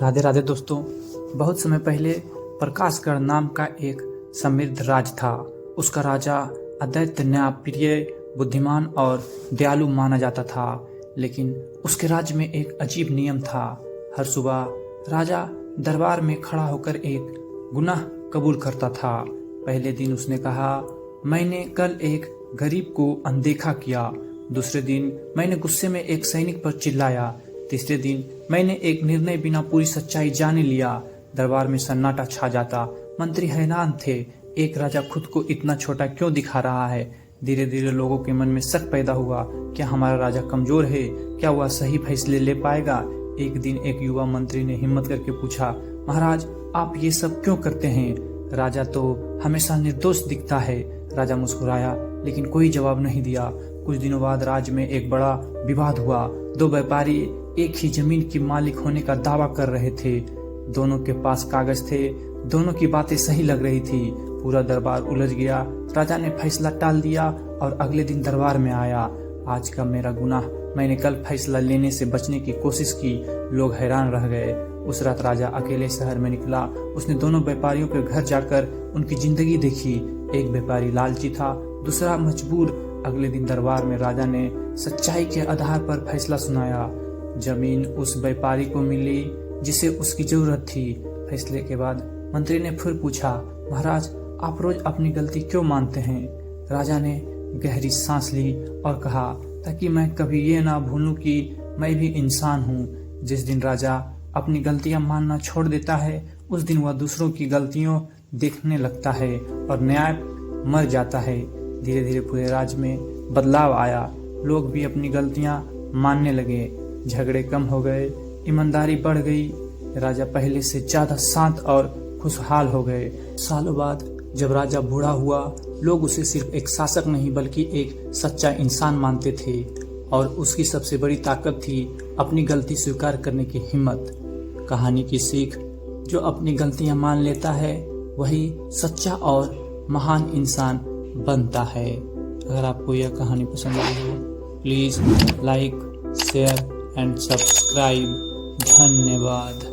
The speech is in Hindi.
राधे राधे दोस्तों। बहुत समय पहले प्रकाशगढ़ नाम का एक समृद्ध राज था। उसका राजा अद्वैत न्यायप्रिय, बुद्धिमान और दयालु माना जाता था। लेकिन उसके राज्य में एक अजीब नियम था। हर सुबह राजा दरबार में खड़ा होकर एक गुनाह कबूल करता था। पहले दिन उसने कहा, मैंने कल एक गरीब को अनदेखा किया। दूसरे दिन मैंने गुस्से में एक सैनिक पर चिल्लाया। तीसरे दिन मैंने एक निर्णय बिना पूरी सच्चाई जाने लिया। दरबार में सन्नाटा छा जाता। मंत्री हैरान थे। एक राजा खुद को इतना छोटा क्यों दिखा रहा है? धीरे धीरे लोगों के मन में शक पैदा हुआ। क्या हमारा राजा कमजोर है? क्या वह सही फैसले ले पाएगा? एक दिन एक युवा मंत्री ने हिम्मत करके पूछा, महाराज आप ये सब क्यों करते हैं? राजा तो हमेशा निर्दोष दिखता है। राजा मुस्कुराया लेकिन कोई जवाब नहीं दिया। कुछ दिनों बाद राज्य में एक बड़ा विवाद हुआ। दो व्यापारी एक ही जमीन की मालिक होने का दावा कर रहे थे। दोनों के पास कागज थे। दोनों की बातें सही लग रही थी। पूरा दरबार उलझ गया। राजा ने फैसला टाल दिया और अगले दिन दरबार में आया। आज का मेरा गुनाह, मैंने कल फैसला लेने से बचने की कोशिश की। लोग हैरान रह गए। उस रात राजा अकेले शहर में निकला। उसने दोनों व्यापारियों के घर जाकर उनकी जिंदगी देखी। एक व्यापारी लालची था, दूसरा मजबूर। अगले दिन दरबार में राजा ने सच्चाई के आधार पर फैसला सुनाया। जमीन उस व्यापारी को मिली जिसे उसकी जरूरत थी। फैसले के बाद मंत्री ने फिर पूछा, महाराज आप रोज अपनी गलती क्यों मानते हैं? राजा ने गहरी सांस ली और कहा, ताकि मैं कभी ये ना भूलूं कि मैं भी इंसान हूँ। जिस दिन राजा अपनी गलतियां मानना छोड़ देता है, उस दिन वह दूसरों की गलतियों देखने लगता है और न्याय मर जाता है। धीरे धीरे पूरे राज्य में बदलाव आया। लोग भी अपनी गलतियां मानने लगे। झगड़े कम हो गए, ईमानदारी बढ़ गई। राजा पहले से ज्यादा शांत और खुशहाल हो गए। सालों बाद जब राजा बूढ़ा हुआ, लोग उसे सिर्फ एक शासक नहीं बल्कि एक सच्चा इंसान मानते थे। और उसकी सबसे बड़ी ताकत थी अपनी गलती स्वीकार करने की हिम्मत। कहानी की सीख, जो अपनी गलतियां मान लेता है वही सच्चा और महान इंसान बनता है। अगर आपको यह कहानी पसंद आई हो, please like, share and subscribe. धन्यवाद।